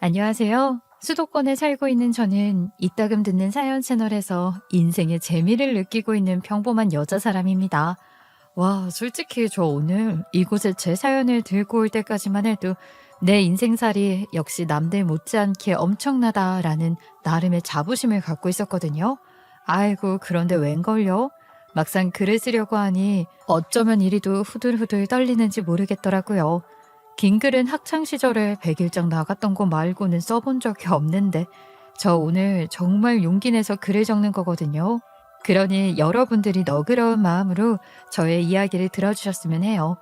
안녕하세요. 수도권에 살고 있는 저는 이따금 듣는 사연 채널에서 인생의 재미를 느끼고 있는 평범한 여자 사람입니다. 와, 솔직히 저 오늘 이곳에 제 사연을 들고 올 때까지만 해도 내 인생살이 역시 남들 못지않게 엄청나다라는 나름의 자부심을 갖고 있었거든요. 아이고, 그런데 웬걸요? 막상 글을 쓰려고 하니 어쩌면 이리도 후들후들 떨리는지 모르겠더라고요. 긴 글은 학창 시절에 100일장 나갔던 거 말고는 써본 적이 없는데 저 오늘 정말 용기 내서 글을 적는 거거든요. 그러니 여러분들이 너그러운 마음으로 저의 이야기를 들어주셨으면 해요.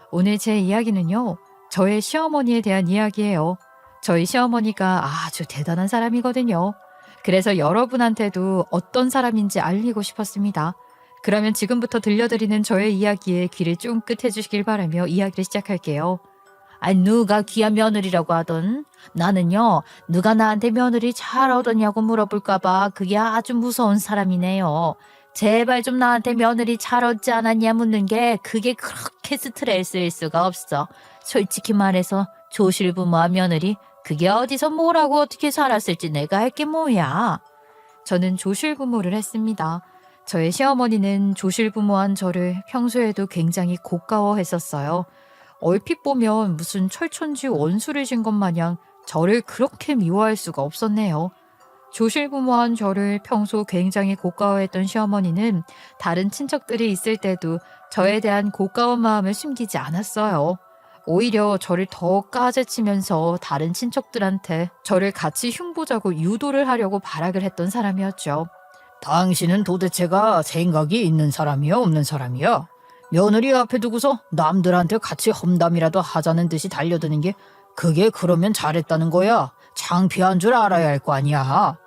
오늘 제 이야기는요, 저의 시어머니에 대한 이야기예요. 저희 시어머니가 아주 대단한 사람이거든요. 그래서 여러분한테도 어떤 사람인지 알리고 싶었습니다. 그러면 지금부터 들려드리는 저의 이야기에 귀를 쫑긋 해주시길 바라며 이야기를 시작할게요. 아니, 누가 귀한 며느리라고 하던 나는요, 누가 나한테 며느리 잘 얻었냐고 물어볼까봐 그게 아주 무서운 사람이네요. 제발 좀 나한테 며느리 잘 얻지 않았냐 묻는 게 그게 그렇게 스트레스일 수가 없어. 솔직히 말해서 조실부모와 며느리 그게 어디서 뭐라고 어떻게 살았을지 내가 할 게 뭐야. 저는 조실부모를 했습니다. 저의 시어머니는 조실부모한 저를 평소에도 굉장히 고가워했었어요. 얼핏 보면 무슨 철천지 원수를 진 것 마냥 저를 그렇게 미워할 수가 없었네요. 조실부모한 저를 평소 굉장히 고가워했던 시어머니는 다른 친척들이 있을 때도 저에 대한 고가운 마음을 숨기지 않았어요. 오히려 저를 더 까제치면서 다른 친척들한테 저를 같이 흉보자고 유도를 하려고 발악을 했던 사람이었죠. 당신은 도대체가 생각이 있는 사람이야, 없는 사람이야? 며느리 앞에 두고서 남들한테 같이 험담이라도 하자는 듯이 달려드는 게 그게 그러면 잘했다는 거야. 창피한 줄 알아야 할 거 아니야.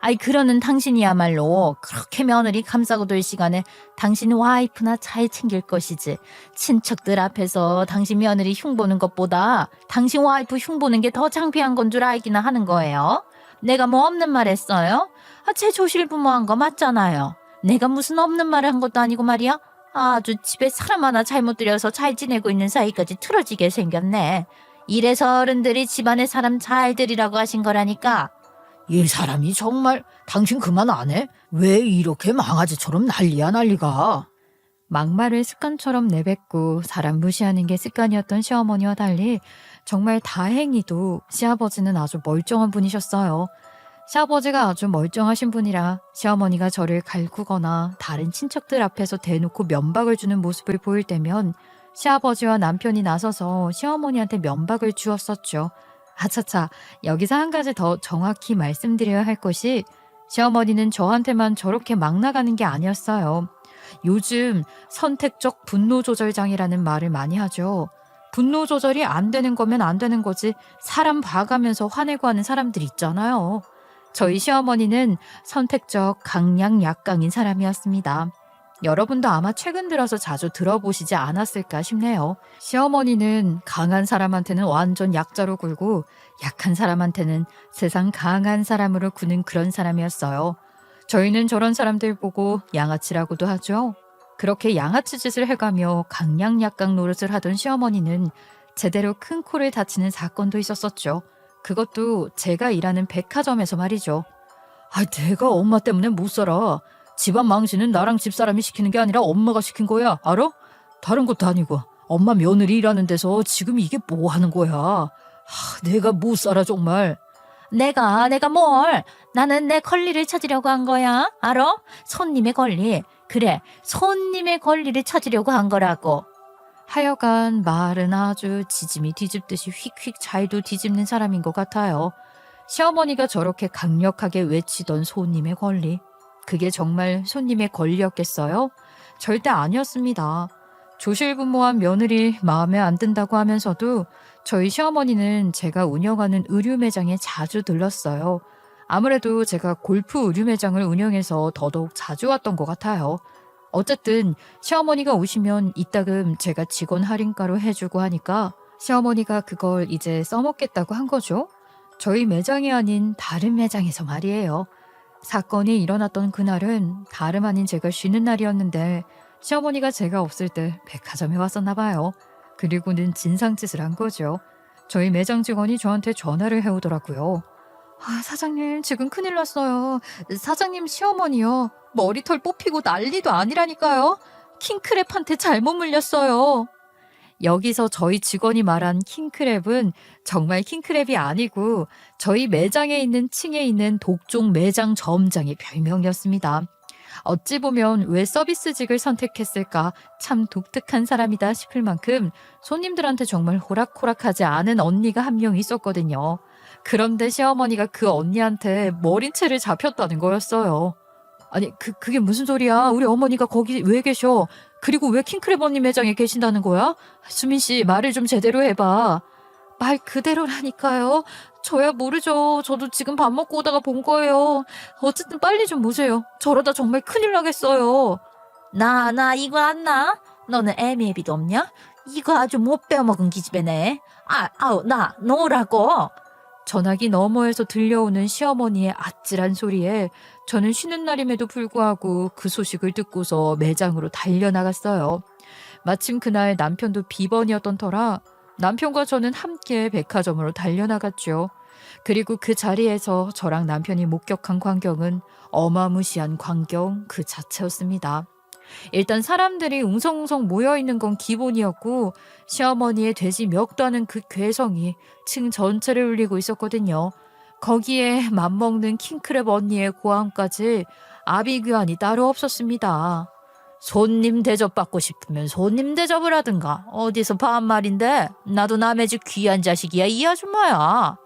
아이, 그러는 당신이야말로 그렇게 며느리 감싸고 돌 시간에 당신 와이프나 잘 챙길 것이지. 친척들 앞에서 당신 며느리 흉보는 것보다 당신 와이프 흉보는 게 더 창피한 건 줄 알기나 하는 거예요. 내가 뭐 없는 말 했어요? 제 조실부모한 거 맞잖아요. 내가 무슨 없는 말을 한 것도 아니고 말이야. 아주 집에 사람 하나 잘못 들여서 잘 지내고 있는 사이까지 틀어지게 생겼네. 이래서 어른들이 집안에 사람 잘 들이라고 하신 거라니까. 이 사람이 정말 당신 그만 안 해? 왜 이렇게 망아지처럼 난리야 난리가. 막말을 습관처럼 내뱉고 사람 무시하는 게 습관이었던 시어머니와 달리 정말 다행히도 시아버지는 아주 멀쩡한 분이셨어요. 시아버지가 아주 멀쩡하신 분이라 시어머니가 저를 갈구거나 다른 친척들 앞에서 대놓고 면박을 주는 모습을 보일 때면 시아버지와 남편이 나서서 시어머니한테 면박을 주었었죠. 아차차, 여기서 한 가지 더 정확히 말씀드려야 할 것이 시어머니는 저한테만 저렇게 막 나가는 게 아니었어요. 요즘 선택적 분노 조절장애라는 말을 많이 하죠. 분노 조절이 안 되는 거면 안 되는 거지 사람 봐가면서 화내고 하는 사람들 있잖아요. 저희 시어머니는 선택적 강약 약강인 사람이었습니다. 여러분도 아마 최근 들어서 자주 들어보시지 않았을까 싶네요. 시어머니는 강한 사람한테는 완전 약자로 굴고 약한 사람한테는 세상 강한 사람으로 구는 그런 사람이었어요. 저희는 저런 사람들 보고 양아치라고도 하죠. 그렇게 양아치 짓을 해가며 강약약강 노릇을 하던 시어머니는 제대로 큰 코를 다치는 사건도 있었었죠. 그것도 제가 일하는 백화점에서 말이죠. 내가 엄마 때문에 못 살아. 집안 망신은 나랑 집사람이 시키는 게 아니라 엄마가 시킨 거야. 알아? 다른 것도 아니고 엄마 며느리 일하는 데서 지금 이게 뭐 하는 거야. 내가 못 살아 정말. 내가 뭘? 나는 내 권리를 찾으려고 한 거야. 알아? 손님의 권리. 그래, 손님의 권리를 찾으려고 한 거라고. 하여간 말은 아주 지짐이 뒤집듯이 휙휙 잘도 뒤집는 사람인 것 같아요. 시어머니가 저렇게 강력하게 외치던 손님의 권리. 그게 정말 손님의 권리였겠어요? 절대 아니었습니다. 조실부모한 며느리 마음에 안 든다고 하면서도 저희 시어머니는 제가 운영하는 의류 매장에 자주 들렀어요. 아무래도 제가 골프 의류 매장을 운영해서 더더욱 자주 왔던 것 같아요. 어쨌든 시어머니가 오시면 이따금 제가 직원 할인가로 해주고 하니까 시어머니가 그걸 이제 써먹겠다고 한 거죠. 저희 매장이 아닌 다른 매장에서 말이에요. 사건이 일어났던 그날은 다름 아닌 제가 쉬는 날이었는데 시어머니가 제가 없을 때 백화점에 왔었나 봐요. 그리고는 진상짓을 한 거죠. 저희 매장 직원이 저한테 전화를 해오더라고요. 아, 사장님, 지금 큰일 났어요. 사장님 시어머니요. 머리털 뽑히고 난리도 아니라니까요. 킹크랩한테 잘못 물렸어요. 여기서 저희 직원이 말한 킹크랩은 정말 킹크랩이 아니고 저희 매장에 있는 층에 있는 독종 매장 점장의 별명이었습니다. 어찌 보면 왜 서비스직을 선택했을까 참 독특한 사람이다 싶을 만큼 손님들한테 정말 호락호락하지 않은 언니가 한 명 있었거든요. 그런데 시어머니가 그 언니한테 머리채를 잡혔다는 거였어요. 아니, 그게 무슨 소리야? 우리 어머니가 거기 왜 계셔? 그리고 왜 킹크랩 언니 매장에 계신다는 거야? 수민 씨, 말을 좀 제대로 해봐. 말 그대로라니까요. 저야 모르죠. 저도 지금 밥 먹고 오다가 본 거예요. 어쨌든 빨리 좀 오세요. 저러다 정말 큰일 나겠어요. 나 이거 안 나? 너는 애미애비도 없냐? 이거 아주 못 빼먹은 기집애네. 나 너라고. 전화기 너머에서 들려오는 시어머니의 아찔한 소리에 저는 쉬는 날임에도 불구하고 그 소식을 듣고서 매장으로 달려나갔어요. 마침 그날 남편도 비번이었던 터라 남편과 저는 함께 백화점으로 달려나갔죠. 그리고 그 자리에서 저랑 남편이 목격한 광경은 어마무시한 광경 그 자체였습니다. 일단 사람들이 웅성웅성 모여있는 건 기본이었고 시어머니의 돼지 멱다는 그 괴성이 층 전체를 울리고 있었거든요. 거기에 맘먹는 킹크랩 언니의 고함까지 아비규환이 따로 없었습니다. 손님 대접받고 싶으면 손님 대접을 하든가. 어디서 반말인데? 나도 남의 집 귀한 자식이야 이 아줌마야.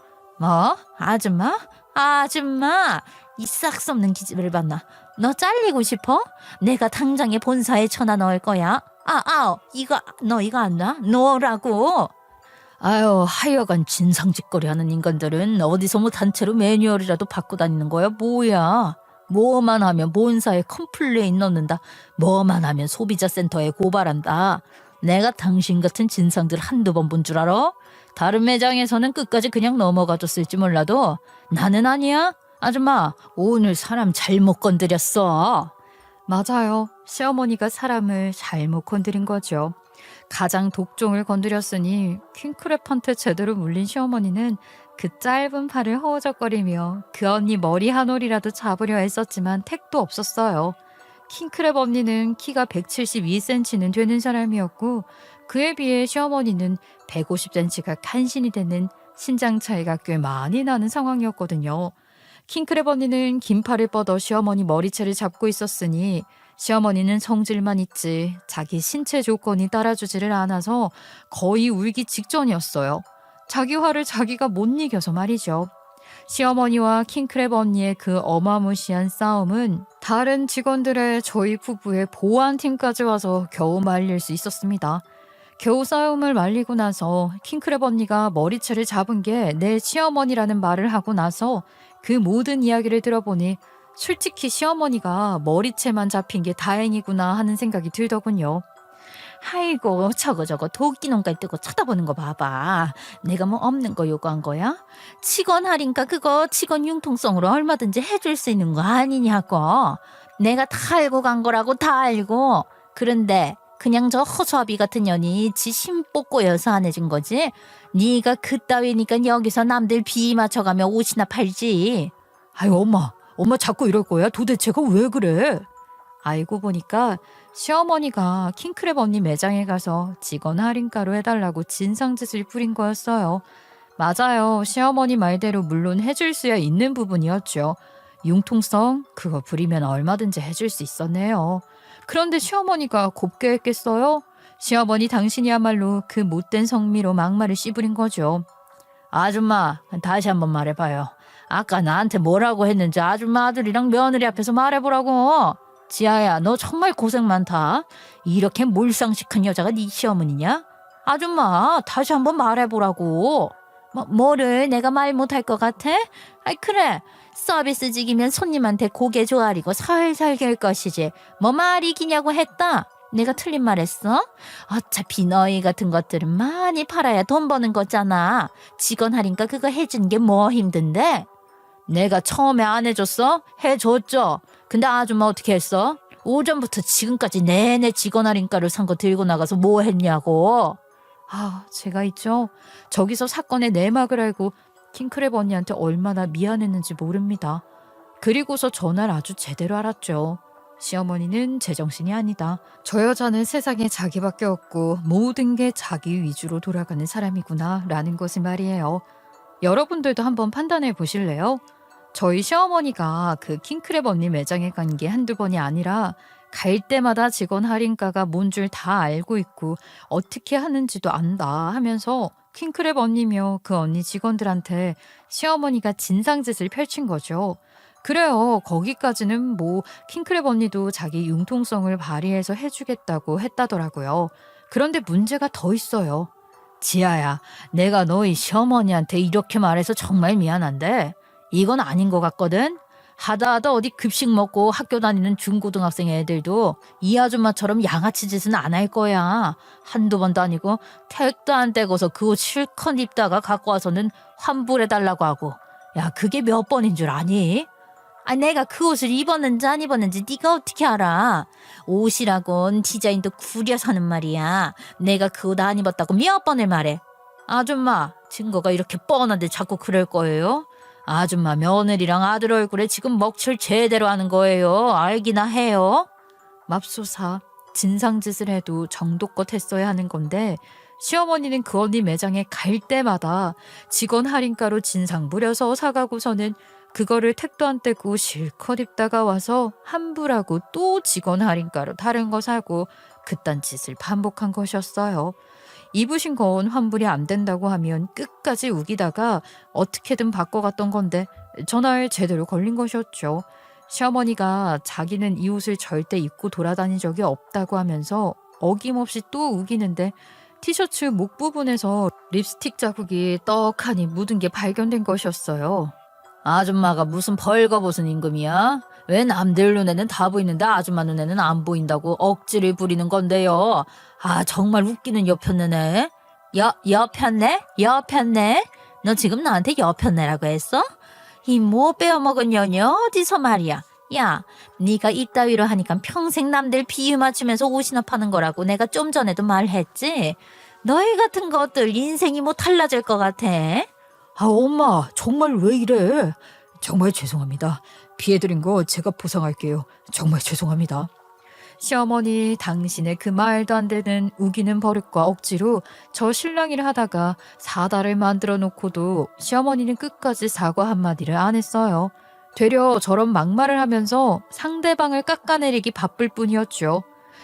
뭐? 아줌마? 아줌마! 이 싹스 없는 기집애를 봤나? 너 잘리고 싶어? 내가 당장에 본사에 전화 넣을 거야. 너 이거 안 놔? 놓으라고. 아유, 하여간 진상짓거리 하는 인간들은 어디서 뭐 단체로 매뉴얼이라도 받고 다니는 거야 뭐야. 뭐만 하면 본사에 컴플레인 넣는다. 뭐만 하면 소비자센터에 고발한다. 내가 당신 같은 진상들 한두 번 본 줄 알아? 다른 매장에서는 끝까지 그냥 넘어가줬을지 몰라도 나는 아니야. 아줌마, 오늘 사람 잘못 건드렸어. 맞아요. 시어머니가 사람을 잘못 건드린 거죠. 가장 독종을 건드렸으니 킹크랩한테 제대로 물린 시어머니는 그 짧은 팔을 허우적거리며 그 언니 머리 한 올이라도 잡으려 했었지만 택도 없었어요. 킹크랩 언니는 키가 172cm는 되는 사람이었고 그에 비해 시어머니는 150cm가 간신히 되는 신장 차이가 꽤 많이 나는 상황이었거든요. 킹크랩 언니는 긴 팔을 뻗어 시어머니 머리채를 잡고 있었으니 시어머니는 성질만 있지 자기 신체 조건이 따라주지를 않아서 거의 울기 직전이었어요. 자기 화를 자기가 못 이겨서 말이죠. 시어머니와 킹크랩 언니의 그 어마무시한 싸움은 다른 직원들의 저희 부부의 보안팀까지 와서 겨우 말릴 수 있었습니다. 겨우 싸움을 말리고 나서 킹크랩 언니가 머리채를 잡은 게 내 시어머니라는 말을 하고 나서 그 모든 이야기를 들어보니 솔직히 시어머니가 머리채만 잡힌 게 다행이구나 하는 생각이 들더군요. 아이고 저거 도끼농갈 뜨고 쳐다보는 거 봐봐. 내가 뭐 없는 거 요구한 거야? 직원 할인가 그거 직원 융통성으로 얼마든지 해줄 수 있는 거 아니냐고. 내가 다 알고 간 거라고 다 알고. 그런데 그냥 저 허수아비 같은 년이 지 심보 꼬여서 안 해준 거지. 네가 그따위니까 여기서 남들 비 맞춰가며 옷이나 팔지. 아유, 엄마 자꾸 이럴 거야? 도대체가 왜 그래? 알고 보니까 시어머니가 킹크랩 언니 매장에 가서 직원 할인가로 해달라고 진상짓을 부린 거였어요. 맞아요. 시어머니 말대로 물론 해줄 수야 있는 부분이었죠. 융통성 그거 부리면 얼마든지 해줄 수 있었네요. 그런데 시어머니가 곱게 했겠어요? 시어머니 당신이야말로 그 못된 성미로 막말을 씨부린 거죠. 아줌마, 다시 한번 말해봐요. 아까 나한테 뭐라고 했는지 아줌마 아들이랑 며느리 앞에서 말해보라고. 지아야, 너 정말 고생 많다. 이렇게 몰상식한 여자가 네 시어머니냐? 아줌마, 다시 한번 말해보라고. 뭐를 내가 말 못할 것 같아? 아이 그래, 서비스직이면 손님한테 고개 조아리고 살살 갤 것이지 뭐 말이 기냐고 했다. 내가 틀린 말 했어? 어차피 너희 같은 것들은 많이 팔아야 돈 버는 거잖아. 직원 할인가 그거 해주는 게 뭐 힘든데? 내가 처음에 안 해줬어? 해줬죠. 근데 아줌마 어떻게 했어? 오전부터 지금까지 내내 직원 할인가를 산 거 들고 나가서 뭐 했냐고. 제가 있죠. 저기서 사건의 내막을 알고 킹크랩 언니한테 얼마나 미안했는지 모릅니다. 그리고서 전화를 아주 제대로 알았죠. 시어머니는 제정신이 아니다. 저 여자는 세상에 자기밖에 없고 모든 게 자기 위주로 돌아가는 사람이구나 라는 것이 말이에요. 여러분들도 한번 판단해 보실래요? 저희 시어머니가 그 킹크랩 언니 매장에 간 게 한두 번이 아니라 갈 때마다 직원 할인가가 뭔 줄 다 알고 있고 어떻게 하는지도 안다 하면서 킹크랩 언니며 그 언니 직원들한테 시어머니가 진상짓을 펼친 거죠. 그래요. 거기까지는 뭐 킹크랩 언니도 자기 융통성을 발휘해서 해주겠다고 했다더라고요. 그런데 문제가 더 있어요. 지아야, 내가 너희 시어머니한테 이렇게 말해서 정말 미안한데 이건 아닌 것 같거든? 하다 어디 급식 먹고 학교 다니는 중고등학생 애들도 이 아줌마처럼 양아치 짓은 안 할 거야. 한두 번도 아니고 택도 안 떼고서 그 옷 실컷 입다가 갖고 와서는 환불해달라고 하고. 야, 그게 몇 번인 줄 아니? 내가 그 옷을 입었는지 안 입었는지 네가 어떻게 알아? 옷이라곤 디자인도 구려서 하는 말이야. 내가 그 옷 안 입었다고 몇 번을 말해. 아줌마, 증거가 이렇게 뻔한데 자꾸 그럴 거예요? 아줌마 며느리랑 아들 얼굴에 지금 먹칠 제대로 하는 거예요. 알기나 해요? 맙소사, 진상짓을 해도 정도껏 했어야 하는 건데 시어머니는 그 언니 매장에 갈 때마다 직원 할인가로 진상 부려서 사가고서는 그거를 택도 안 떼고 실컷 입다가 와서 환불하고 또 직원 할인가로 다른 거 사고 그딴 짓을 반복한 것이었어요. 입으신 건 환불이 안 된다고 하면 끝까지 우기다가 어떻게든 바꿔갔던 건데 전화에 제대로 걸린 것이었죠. 시어머니가 자기는 이 옷을 절대 입고 돌아다닌 적이 없다고 하면서 어김없이 또 우기는데 티셔츠 목 부분에서 립스틱 자국이 떡하니 묻은 게 발견된 것이었어요. 아줌마가 무슨 벌거벗은 임금이야? 왜 남들 눈에는 다 보이는데 아줌마 눈에는 안 보인다고 억지를 부리는 건데요. 정말 웃기는 여편네네. 여편네? 너 지금 나한테 여편네라고 했어? 이 뭐 빼어먹은 년이 어디서 말이야. 야, 네가 이따위로 하니까 평생 남들 비유 맞추면서 옷이나 파는 거라고 내가 좀 전에도 말했지. 너희 같은 것들 인생이 뭐 달라질 것 같아? 엄마, 정말 왜 이래? 정말 죄송합니다. 피해드린 거 제가 보상할게요. 정말 죄송합니다. 시어머니, 당신의 그 말도 안 되는 우기는 버릇과 억지로 저 신랑이를 하다가 사다를 만들어 놓고도 시어머니는 끝까지 사과 한마디를 안 했어요. 되려 저런 막말을 하면서 상대방을 깎아내리기 바쁠 뿐이었죠.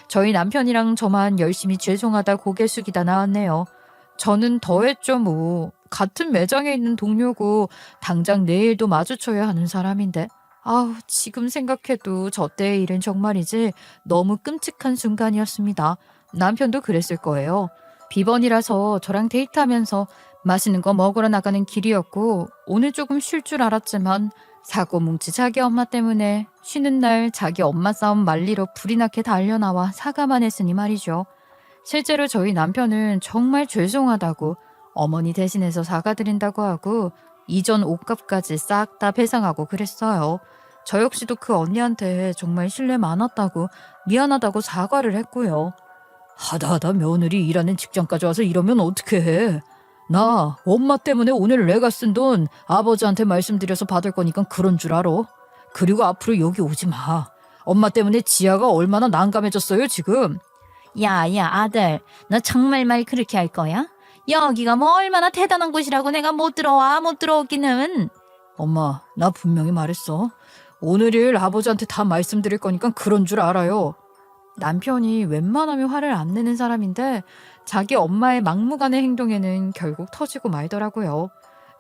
저희 남편이랑 저만 열심히 죄송하다 고개 숙이다 나왔네요. 저는 더했죠 뭐. 같은 매장에 있는 동료고 당장 내일도 마주쳐야 하는 사람인데 지금 생각해도 저 때의 일은 정말이지 너무 끔찍한 순간이었습니다. 남편도 그랬을 거예요. 비번이라서 저랑 데이트하면서 맛있는 거 먹으러 나가는 길이었고 오늘 조금 쉴 줄 알았지만 사고뭉치 자기 엄마 때문에 쉬는 날 자기 엄마 싸움 말리러 불이 나게 달려나와 사과만 했으니 말이죠. 실제로 저희 남편은 정말 죄송하다고 어머니 대신해서 사과드린다고 하고 이전 옷값까지 싹 다 배상하고 그랬어요. 저 역시도 그 언니한테 정말 신뢰 많았다고 미안하다고 사과를 했고요. 하다 며느리 일하는 직장까지 와서 이러면 어떻게 해? 나 엄마 때문에 오늘 내가 쓴 돈 아버지한테 말씀드려서 받을 거니까 그런 줄 알아. 그리고 앞으로 여기 오지 마. 엄마 때문에 지아가 얼마나 난감해졌어요 지금. 야, 아들, 너 정말 말 그렇게 할 거야? 여기가 뭐 얼마나 대단한 곳이라고 내가 못 들어오기는. 엄마, 나 분명히 말했어. 오늘 일 아버지한테 다 말씀드릴 거니까 그런 줄 알아요. 남편이 웬만하면 화를 안 내는 사람인데 자기 엄마의 막무가내 행동에는 결국 터지고 말더라고요.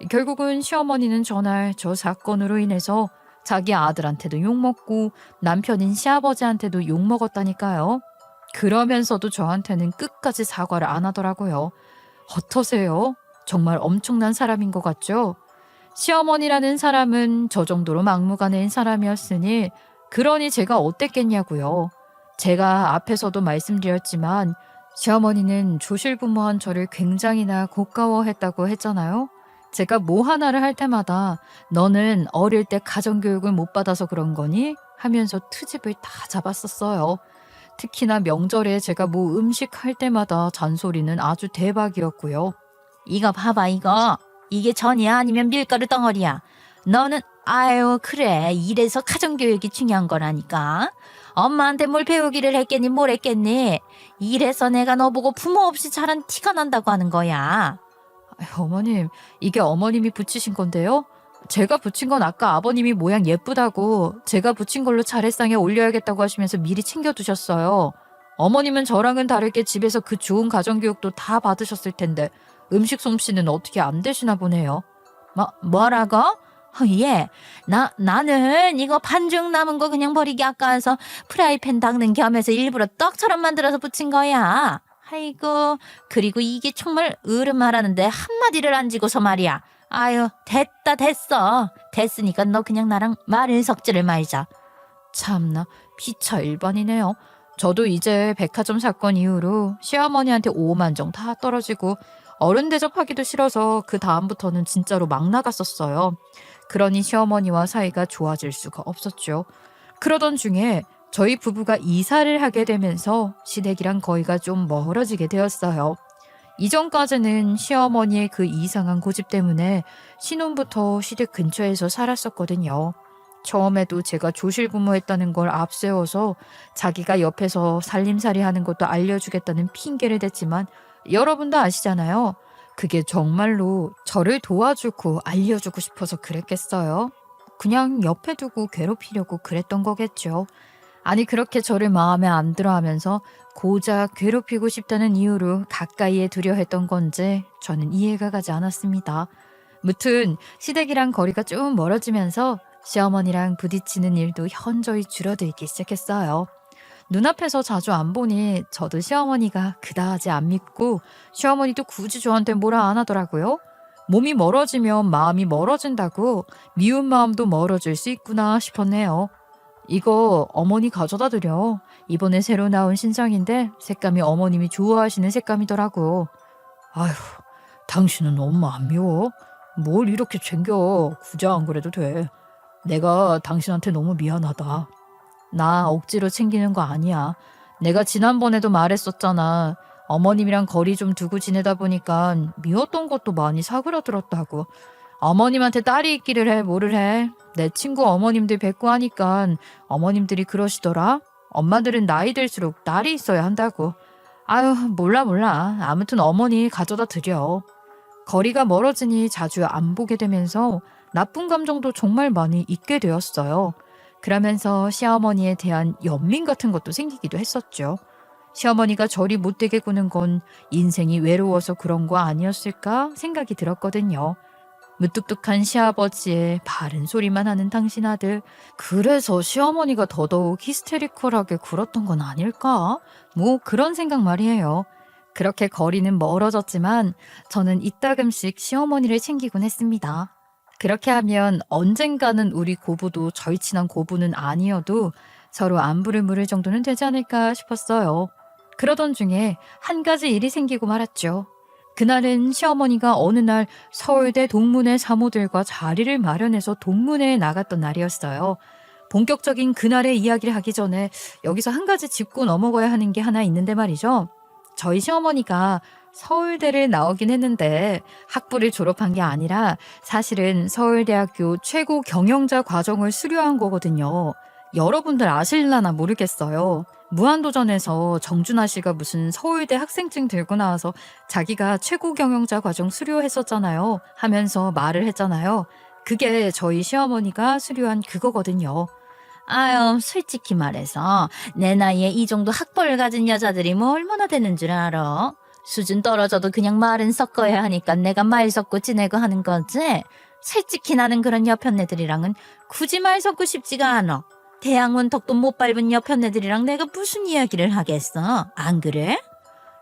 결국은 시어머니는 전날 저 사건으로 인해서 자기 아들한테도 욕먹고 남편인 시아버지한테도 욕먹었다니까요. 그러면서도 저한테는 끝까지 사과를 안 하더라고요. 어떠세요? 정말 엄청난 사람인 것 같죠? 시어머니라는 사람은 저 정도로 막무가내인 사람이었으니 그러니 제가 어땠겠냐고요. 제가 앞에서도 말씀드렸지만 시어머니는 조실부모한 저를 굉장히나 고가워했다고 했잖아요. 제가 뭐 하나를 할 때마다 너는 어릴 때 가정교육을 못 받아서 그런 거니? 하면서 트집을 다 잡았었어요. 특히나 명절에 제가 뭐 음식 할 때마다 잔소리는 아주 대박이었고요. 이거 봐봐 이거. 이게 전이야 아니면 밀가루 덩어리야. 너는 아유 그래 이래서 가정교육이 중요한 거라니까. 엄마한테 뭘 배우기를 했겠니 뭘 했겠니. 이래서 내가 너 보고 부모 없이 자란 티가 난다고 하는 거야. 어머님, 이게 어머님이 붙이신 건데요? 제가 붙인 건 아까 아버님이 모양 예쁘다고 제가 붙인 걸로 차례상에 올려야겠다고 하시면서 미리 챙겨두셨어요. 어머님은 저랑은 다르게 집에서 그 좋은 가정교육도 다 받으셨을 텐데 음식 솜씨는 어떻게 안 되시나 보네요. 뭐라고? 예. 나는 이거 반죽 남은 거 그냥 버리기 아까워서 프라이팬 닦는 겸해서 일부러 떡처럼 만들어서 붙인 거야. 아이고, 그리고 이게 정말 으름하라는데 한마디를 안 지고서 말이야. 아유, 됐어. 됐으니까 너 그냥 나랑 말을 섞지를 말자. 참나, 피차 일반이네요. 저도 이제 백화점 사건 이후로 시어머니한테 5만 정 다 떨어지고 어른 대접하기도 싫어서 그 다음부터는 진짜로 막 나갔었어요. 그러니 시어머니와 사이가 좋아질 수가 없었죠. 그러던 중에 저희 부부가 이사를 하게 되면서 시댁이랑 거리가 좀 멀어지게 되었어요. 이전까지는 시어머니의 그 이상한 고집 때문에 신혼부터 시댁 근처에서 살았었거든요. 처음에도 제가 조실부모했다는 걸 앞세워서 자기가 옆에서 살림살이 하는 것도 알려주겠다는 핑계를 댔지만 여러분도 아시잖아요. 그게 정말로 저를 도와주고 알려주고 싶어서 그랬겠어요? 그냥 옆에 두고 괴롭히려고 그랬던 거겠죠. 아니 그렇게 저를 마음에 안 들어 하면서 고작 괴롭히고 싶다는 이유로 가까이에 두려 했던 건지 저는 이해가 가지 않았습니다. 무튼 시댁이랑 거리가 좀 멀어지면서 시어머니랑 부딪히는 일도 현저히 줄어들기 시작했어요. 눈앞에서 자주 안 보니 저도 시어머니가 그다지 안 믿고 시어머니도 굳이 저한테 뭐라 안 하더라고요. 몸이 멀어지면 마음이 멀어진다고 미운 마음도 멀어질 수 있구나 싶었네요. 이거 어머니 가져다 드려. 이번에 새로 나온 신상인데 색감이 어머님이 좋아하시는 색감이더라고. 아휴, 당신은 엄마 안 미워? 뭘 이렇게 챙겨? 굳이 안 그래도 돼. 내가 당신한테 너무 미안하다. 나 억지로 챙기는 거 아니야. 내가 지난번에도 말했었잖아. 어머님이랑 거리 좀 두고 지내다 보니까 미웠던 것도 많이 사그라들었다고. 어머님한테 딸이 있기를 해 뭐를 해. 내 친구 어머님들 뵙고 하니까 어머님들이 그러시더라. 엄마들은 나이 들수록 딸이 있어야 한다고. 아유 몰라. 아무튼 어머니 가져다 드려. 거리가 멀어지니 자주 안 보게 되면서 나쁜 감정도 정말 많이 잊게 되었어요. 그러면서 시어머니에 대한 연민 같은 것도 생기기도 했었죠. 시어머니가 저리 못되게 구는 건 인생이 외로워서 그런 거 아니었을까 생각이 들었거든요. 무뚝뚝한 시아버지의 바른 소리만 하는 당신 아들. 그래서 시어머니가 더더욱 히스테리컬하게 굴었던 건 아닐까? 뭐 그런 생각 말이에요. 그렇게 거리는 멀어졌지만 저는 이따금씩 시어머니를 챙기곤 했습니다. 그렇게 하면 언젠가는 우리 고부도 절친한 고부는 아니어도 서로 안부를 물을 정도는 되지 않을까 싶었어요. 그러던 중에 한 가지 일이 생기고 말았죠. 그날은 시어머니가 어느 날 서울대 동문회 사모들과 자리를 마련해서 동문회에 나갔던 날이었어요. 본격적인 그날의 이야기를 하기 전에 여기서 한 가지 짚고 넘어가야 하는 게 하나 있는데 말이죠. 저희 시어머니가 서울대를 나오긴 했는데 학부를 졸업한 게 아니라 사실은 서울대학교 최고 경영자 과정을 수료한 거거든요. 여러분들 아실라나 모르겠어요. 무한도전에서 정준하 씨가 무슨 서울대 학생증 들고 나와서 자기가 최고 경영자 과정 수료했었잖아요. 하면서 말을 했잖아요. 그게 저희 시어머니가 수료한 그거거든요. 아유, 솔직히 말해서 내 나이에 이 정도 학벌을 가진 여자들이 뭐 얼마나 되는 줄 알아? 수준 떨어져도 그냥 말은 섞어야 하니까 내가 말 섞고 지내고 하는 거지. 솔직히 나는 그런 여편네들이랑은 굳이 말 섞고 싶지가 않아. 대학 문턱도 못 밟은 여편네들이랑 내가 무슨 이야기를 하겠어? 안 그래?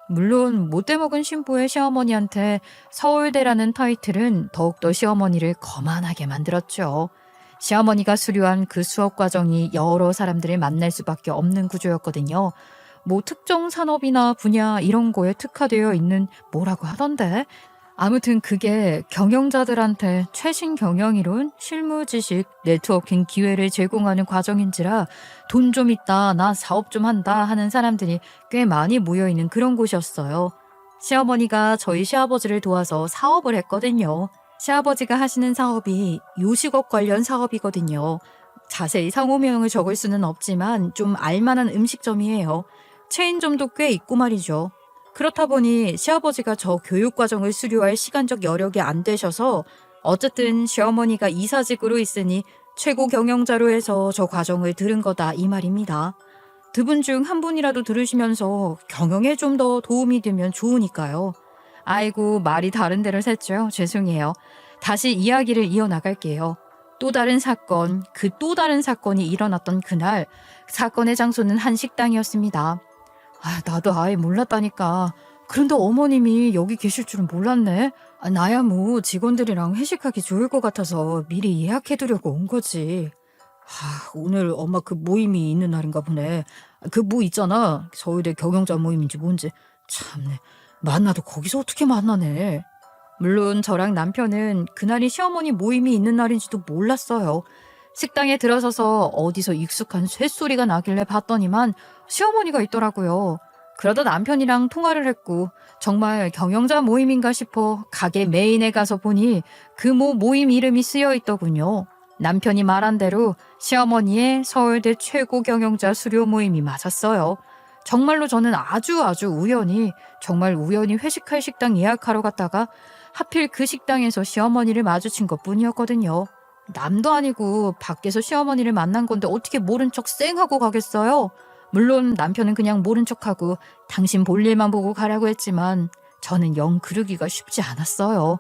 물론 못돼먹은 신부의 시어머니한테 서울대라는 타이틀은 더욱더 시어머니를 거만하게 만들었죠. 시어머니가 수료한 그 수업 과정이 여러 사람들을 만날 수밖에 없는 구조였거든요. 뭐 특정 산업이나 분야 이런 거에 특화되어 있는 뭐라고 하던데. 아무튼 그게 경영자들한테 최신 경영이론, 실무 지식, 네트워킹 기회를 제공하는 과정인지라 돈 좀 있다, 나 사업 좀 한다 하는 사람들이 꽤 많이 모여있는 그런 곳이었어요. 시어머니가 저희 시아버지를 도와서 사업을 했거든요. 시아버지가 하시는 사업이 요식업 관련 사업이거든요. 자세히 상호명을 적을 수는 없지만 좀 알만한 음식점이에요. 체인점도 꽤 있고 말이죠. 그렇다 보니 시아버지가 저 교육과정을 수료할 시간적 여력이 안 되셔서 어쨌든 시어머니가 이사직으로 있으니 최고 경영자로 해서 저 과정을 들은 거다 이 말입니다. 두 분 중 한 분이라도 들으시면서 경영에 좀 더 도움이 되면 좋으니까요. 아이고 말이 다른 데를 샜죠. 죄송해요. 다시 이야기를 이어나갈게요. 또 다른 사건, 그 또 다른 사건이 일어났던 그날 사건의 장소는 한 식당이었습니다. 나도 아예 몰랐다니까. 그런데 어머님이 여기 계실 줄은 몰랐네. 나야 뭐 직원들이랑 회식하기 좋을 것 같아서 미리 예약해두려고 온 거지. 오늘 엄마 그 모임이 있는 날인가 보네. 그 뭐 있잖아. 서울대 경영자 모임인지 뭔지. 참네. 만나도 거기서 어떻게 만나네. 물론 저랑 남편은 그날이 시어머니 모임이 있는 날인지도 몰랐어요. 식당에 들어서서 어디서 익숙한 쇳소리가 나길래 봤더니만 시어머니가 있더라고요. 그러다 남편이랑 통화를 했고 정말 경영자 모임인가 싶어 가게 메인에 가서 보니 그 모임 이름이 쓰여 있더군요. 남편이 말한 대로 시어머니의 서울대 최고 경영자 수료 모임이 맞았어요. 정말로 저는 아주 우연히 정말 우연히 회식할 식당 예약하러 갔다가 하필 그 식당에서 시어머니를 마주친 것뿐이었거든요. 남도 아니고 밖에서 시어머니를 만난 건데 어떻게 모른 척 쌩하고 가겠어요? 물론 남편은 그냥 모른 척하고 당신 볼 일만 보고 가라고 했지만 저는 영 그러기가 쉽지 않았어요.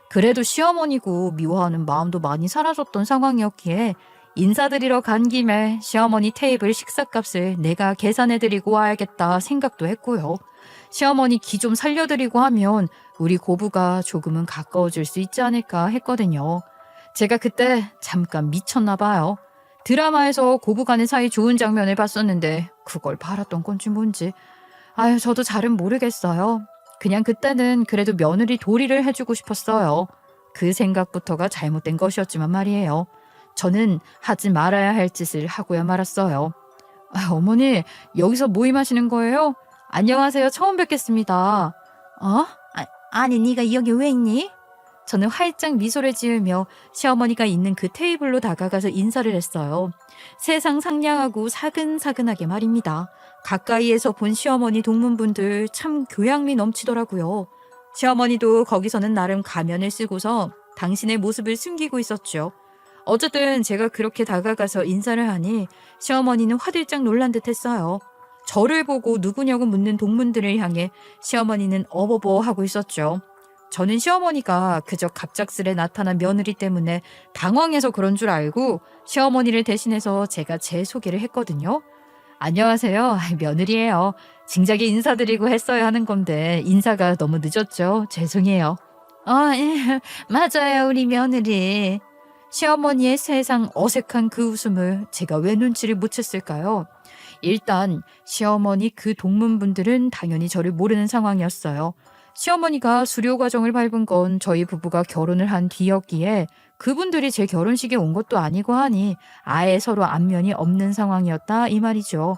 그래도 시어머니고 미워하는 마음도 많이 사라졌던 상황이었기에 인사드리러 간 김에 시어머니 테이블 식사값을 내가 계산해드리고 와야겠다 생각도 했고요. 시어머니 기 좀 살려드리고 하면 우리 고부가 조금은 가까워질 수 있지 않을까 했거든요. 제가 그때 잠깐 미쳤나 봐요. 드라마에서 고부간의 사이 좋은 장면을 봤었는데 그걸 바랐던 건지 뭔지. 저도 잘은 모르겠어요. 그냥 그때는 그래도 며느리 도리를 해주고 싶었어요. 그 생각부터가 잘못된 것이었지만 말이에요. 저는 하지 말아야 할 짓을 하고야 말았어요. 어머니, 여기서 모임하시는 거예요? 안녕하세요. 처음 뵙겠습니다. 아니 네가 여기 왜 있니? 저는 활짝 미소를 지으며 시어머니가 있는 그 테이블로 다가가서 인사를 했어요. 세상 상냥하고 사근사근하게 말입니다. 가까이에서 본 시어머니 동문분들 참 교양미 넘치더라고요. 시어머니도 거기서는 나름 가면을 쓰고서 당신의 모습을 숨기고 있었죠. 어쨌든 제가 그렇게 다가가서 인사를 하니 시어머니는 화들짝 놀란 듯 했어요. 저를 보고 누구냐고 묻는 동문들을 향해 시어머니는 어버버 하고 있었죠. 저는 시어머니가 그저 갑작스레 나타난 며느리 때문에 당황해서 그런 줄 알고 시어머니를 대신해서 제가 제 소개를 했거든요. 안녕하세요. 며느리예요. 진작에 인사드리고 했어야 하는 건데 인사가 너무 늦었죠. 죄송해요. 예, 맞아요 우리 며느리. 시어머니의 세상 어색한 그 웃음을 제가 왜 눈치를 못 챘을까요? 일단 시어머니 그 동문분들은 당연히 저를 모르는 상황이었어요. 시어머니가 수료 과정을 밟은 건 저희 부부가 결혼을 한 뒤였기에 그분들이 제 결혼식에 온 것도 아니고 하니 아예 서로 안면이 없는 상황이었다 이 말이죠.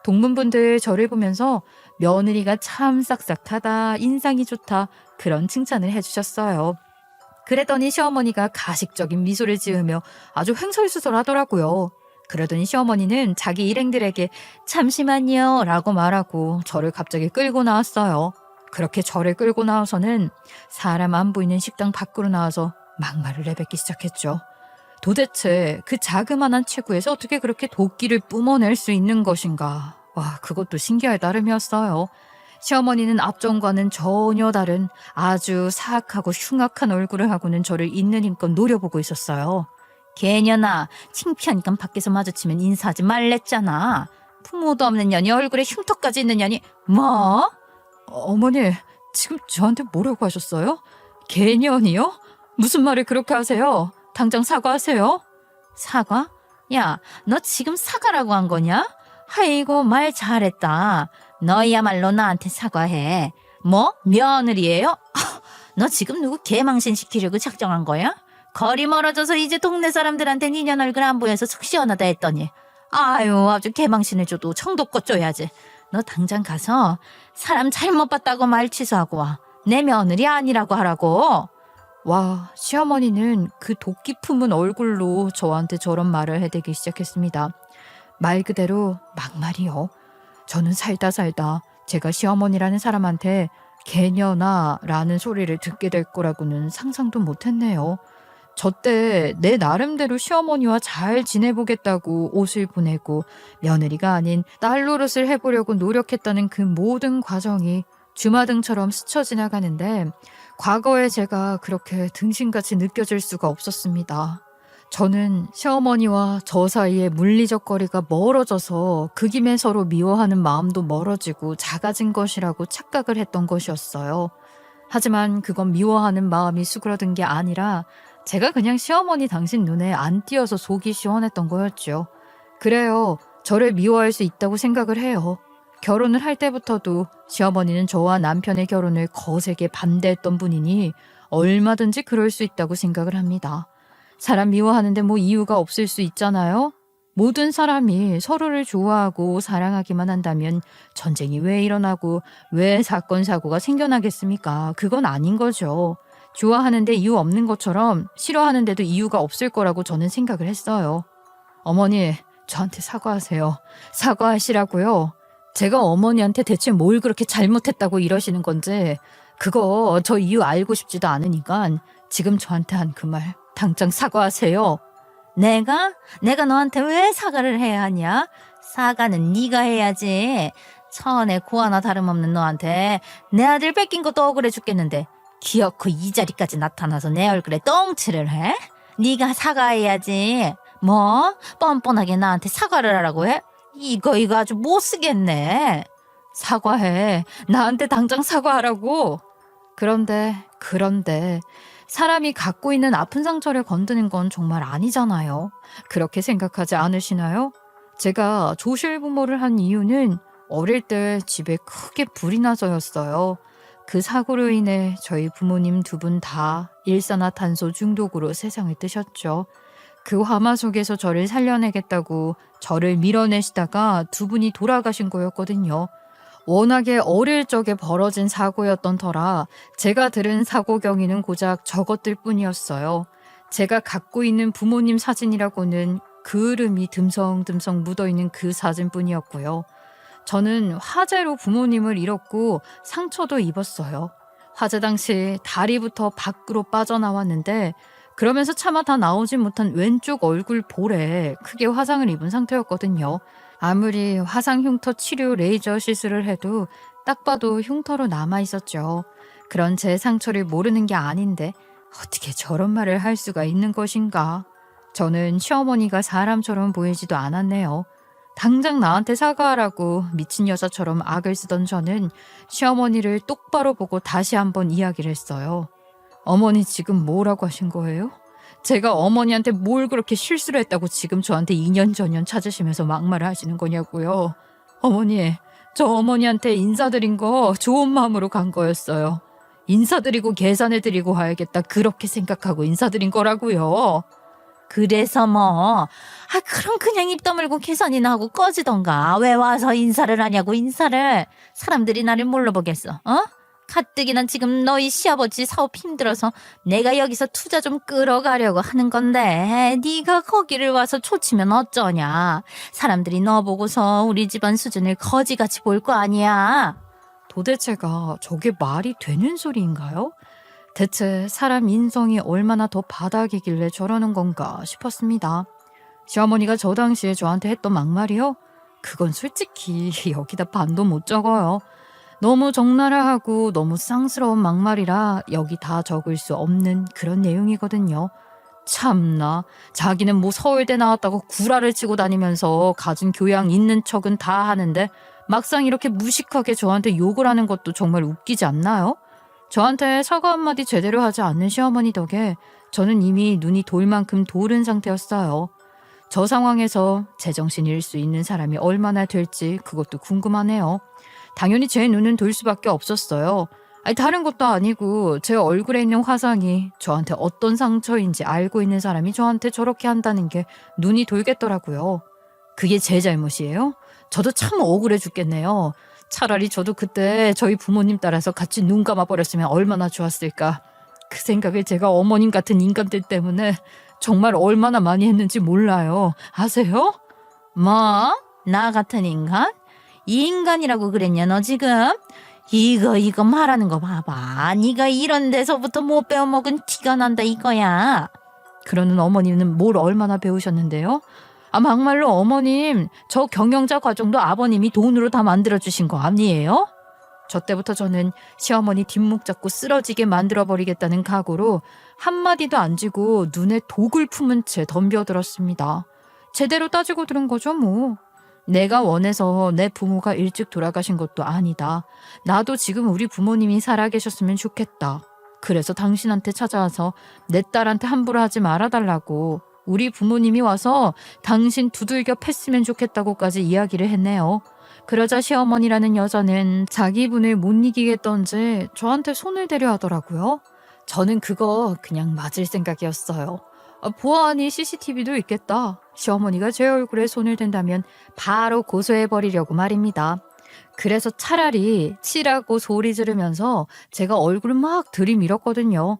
동문분들 저를 보면서 며느리가 참 싹싹하다, 인상이 좋다 그런 칭찬을 해주셨어요. 그랬더니 시어머니가 가식적인 미소를 지으며 아주 횡설수설하더라고요. 그러더니 시어머니는 자기 일행들에게 잠시만요 라고 말하고 저를 갑자기 끌고 나왔어요. 그렇게 저를 끌고 나와서는 사람 안 보이는 식당 밖으로 나와서 막말을 내뱉기 시작했죠. 도대체 그 자그마한 체구에서 어떻게 그렇게 도끼를 뿜어낼 수 있는 것인가. 그것도 신기할 따름이었어요. 시어머니는 앞전과는 전혀 다른 아주 사악하고 흉악한 얼굴을 하고는 저를 있는 힘껏 노려보고 있었어요. 개년아, 창피하니까 밖에서 마주치면 인사하지 말랬잖아. 부모도 없는 년이 얼굴에 흉터까지 있는 년이 뭐? 어머니, 지금 저한테 뭐라고 하셨어요? 개년이요? 무슨 말을 그렇게 하세요? 당장 사과하세요. 사과? 야, 너 지금 사과라고 한 거냐? 아이고 말 잘했다. 너야말로 나한테 사과해. 뭐? 며느리예요? 너 지금 누구 개망신 시키려고 작정한 거야? 거리 멀어져서 이제 동네 사람들한테 니년 얼굴 안 보여서 속 시원하다 했더니 아유 아주 개망신을 줘도 청도껏 줘야지. 너 당장 가서 사람 잘못 봤다고 말 취소하고 와. 내 며느리 아니라고 하라고. 와, 시어머니는 그 도끼 품은 얼굴로 저한테 저런 말을 해대기 시작했습니다. 말 그대로 막말이요. 저는 살다 제가 시어머니라는 사람한테 개녀나라는 소리를 듣게 될 거라고는 상상도 못했네요. 저 때 내 나름대로 시어머니와 잘 지내보겠다고 옷을 보내고 며느리가 아닌 딸 노릇을 해보려고 노력했다는 그 모든 과정이 주마등처럼 스쳐 지나가는데 과거에 제가 그렇게 등신같이 느껴질 수가 없었습니다. 저는 시어머니와 저 사이에 물리적 거리가 멀어져서 그 김에 서로 미워하는 마음도 멀어지고 작아진 것이라고 착각을 했던 것이었어요. 하지만 그건 미워하는 마음이 수그러든 게 아니라 제가 그냥 시어머니 당신 눈에 안 띄어서 속이 시원했던 거였죠. 그래요. 저를 미워할 수 있다고 생각을 해요. 결혼을 할 때부터도 시어머니는 저와 남편의 결혼을 거세게 반대했던 분이니 얼마든지 그럴 수 있다고 생각을 합니다. 사람 미워하는데 뭐 이유가 없을 수 있잖아요. 모든 사람이 서로를 좋아하고 사랑하기만 한다면 전쟁이 왜 일어나고 왜 사건 사고가 생겨나겠습니까? 그건 아닌 거죠. 좋아하는데 이유 없는 것처럼 싫어하는데도 이유가 없을 거라고 저는 생각을 했어요. 어머니, 저한테 사과하세요. 사과하시라고요. 제가 어머니한테 대체 뭘 그렇게 잘못했다고 이러시는 건지 그거 저 이유 알고 싶지도 않으니까 지금 저한테 한 그 말 당장 사과하세요. 내가 너한테 왜 사과를 해야 하냐? 사과는 네가 해야지. 처음에 고 하나 다름없는 너한테 내 아들 뺏긴 것도 억울해 죽겠는데 기어코 이 자리까지 나타나서 내 얼굴에 똥칠을 해? 네가 사과해야지. 뭐 뻔뻔하게 나한테 사과를 하라고 해? 이거 아주 못 쓰겠네. 사과해. 나한테 당장 사과하라고. 그런데 사람이 갖고 있는 아픈 상처를 건드는 건 정말 아니잖아요. 그렇게 생각하지 않으시나요? 제가 조실부모를 한 이유는 어릴 때 집에 크게 불이 나서였어요. 그 사고로 인해 저희 부모님 두 분 다 일산화탄소 중독으로 세상을 뜨셨죠. 그 화마 속에서 저를 살려내겠다고 저를 밀어내시다가 두 분이 돌아가신 거였거든요. 워낙에 어릴 적에 벌어진 사고였던 터라 제가 들은 사고 경위는 고작 저것들 뿐이었어요. 제가 갖고 있는 부모님 사진이라고는 그을음이 듬성듬성 묻어있는 그 사진뿐이었고요. 저는 화재로 부모님을 잃었고 상처도 입었어요. 화재 당시 다리부터 밖으로 빠져나왔는데 그러면서 차마 다 나오지 못한 왼쪽 얼굴 볼에 크게 화상을 입은 상태였거든요. 아무리 화상 흉터 치료 레이저 시술을 해도 딱 봐도 흉터로 남아 있었죠. 그런 제 상처를 모르는 게 아닌데 어떻게 저런 말을 할 수가 있는 것인가. 저는 시어머니가 사람처럼 보이지도 않았네요. 당장 나한테 사과하라고 미친 여자처럼 악을 쓰던 저는 시어머니를 똑바로 보고 다시 한번 이야기를 했어요. 어머니 지금 뭐라고 하신 거예요? 제가 어머니한테 뭘 그렇게 실수를 했다고 지금 저한테 2년 전년 찾으시면서 막말을 하시는 거냐고요. 어머니, 저 어머니한테 인사드린 거 좋은 마음으로 간 거였어요. 인사드리고 계산해드리고 와야겠다 그렇게 생각하고 인사드린 거라고요. 그래서 뭐 그럼 그냥 입 다물고 계산이나 하고 꺼지던가. 왜 와서 인사를 하냐고. 인사를. 사람들이 나를 뭘로 보겠어. 가뜩이 난 지금 너희 시아버지 사업 힘들어서 내가 여기서 투자 좀 끌어가려고 하는 건데 네가 거기를 와서 초치면 어쩌냐. 사람들이 너 보고서 우리 집안 수준을 거지같이 볼 거 아니야. 도대체가 저게 말이 되는 소리인가요? 대체 사람 인성이 얼마나 더 바닥이길래 저러는 건가 싶었습니다. 시어머니가 저 당시에 저한테 했던 막말이요? 그건 솔직히 여기다 반도 못 적어요. 너무 적나라하고 너무 쌍스러운 막말이라 여기 다 적을 수 없는 그런 내용이거든요. 참나, 자기는 뭐 서울대 나왔다고 구라를 치고 다니면서 가진 교양 있는 척은 다 하는데 막상 이렇게 무식하게 저한테 욕을 하는 것도 정말 웃기지 않나요? 저한테 사과 한마디 제대로 하지 않는 시어머니 덕에 저는 이미 눈이 돌 만큼 돌은 상태였어요. 저 상황에서 제정신 잃을 수 있는 사람이 얼마나 될지 그것도 궁금하네요. 당연히 제 눈은 돌 수밖에 없었어요. 아니, 다른 것도 아니고 제 얼굴에 있는 화상이 저한테 어떤 상처인지 알고 있는 사람이 저한테 저렇게 한다는 게 눈이 돌겠더라고요. 그게 제 잘못이에요? 저도 참 억울해 죽겠네요. 차라리 저도 그때 저희 부모님 따라서 같이 눈 감아버렸으면 얼마나 좋았을까. 그 생각을 제가 어머님 같은 인간들 때문에 정말 얼마나 많이 했는지 몰라요. 아세요? 뭐? 나 같은 인간? 이 인간이라고 그랬냐 너 지금? 이거 말하는 거 봐봐. 네가 이런 데서부터 못 배워먹은 티가 난다 이거야. 그러는 어머님은 뭘 얼마나 배우셨는데요? 막말로 어머님, 저 경영자 과정도 아버님이 돈으로 다 만들어주신 거 아니에요? 저 때부터 저는 시어머니 뒷목 잡고 쓰러지게 만들어버리겠다는 각오로 한마디도 안 지고 눈에 독을 품은 채 덤벼들었습니다. 제대로 따지고 들은 거죠 뭐. 내가 원해서 내 부모가 일찍 돌아가신 것도 아니다. 나도 지금 우리 부모님이 살아계셨으면 좋겠다. 그래서 당신한테 찾아와서 내 딸한테 함부로 하지 말아달라고 우리 부모님이 와서 당신 두들겨 팼으면 좋겠다고까지 이야기를 했네요. 그러자 시어머니라는 여자는 자기 분을 못 이기겠던지 저한테 손을 대려 하더라고요. 저는 그거 그냥 맞을 생각이었어요. 보아하니 CCTV도 있겠다. 시어머니가 제 얼굴에 손을 댄다면 바로 고소해버리려고 말입니다. 그래서 차라리 치라고 소리 지르면서 제가 얼굴을 막 들이밀었거든요.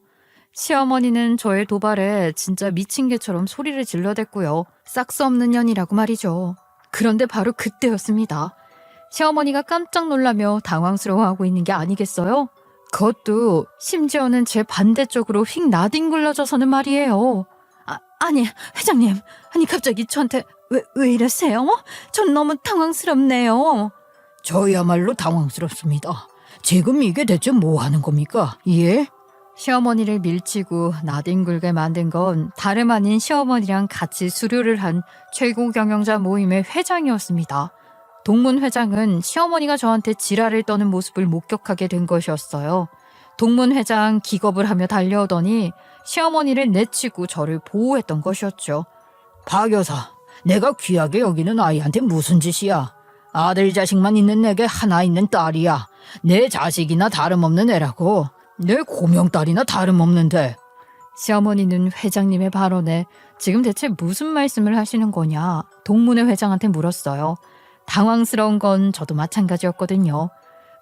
시어머니는 저의 도발에 진짜 미친 개처럼 소리를 질러댔고요. 싹수 없는 년이라고 말이죠. 그런데 바로 그때였습니다. 시어머니가 깜짝 놀라며 당황스러워하고 있는 게 아니겠어요? 그것도 심지어는 제 반대쪽으로 휙 나뒹굴러져서는 말이에요. 아니 회장님, 아니 갑자기 저한테 왜 이러세요? 전 너무 당황스럽네요. 저야말로 당황스럽습니다. 지금 이게 대체 뭐 하는 겁니까? 예? 시어머니를 밀치고 나뒹굴게 만든 건 다름 아닌 시어머니랑 같이 수료를 한 최고 경영자 모임의 회장이었습니다. 동문 회장은 시어머니가 저한테 지랄을 떠는 모습을 목격하게 된 것이었어요. 동문 회장 기겁을 하며 달려오더니 시어머니를 내치고 저를 보호했던 것이었죠. 박 여사, 내가 귀하게 여기는 아이한테 무슨 짓이야? 아들 자식만 있는 내게 하나 있는 딸이야. 내 자식이나 다름없는 애라고. 내 고명딸이나 다름없는데. 시어머니는 회장님의 발언에 지금 대체 무슨 말씀을 하시는 거냐 동문회 회장한테 물었어요. 당황스러운 건 저도 마찬가지였거든요.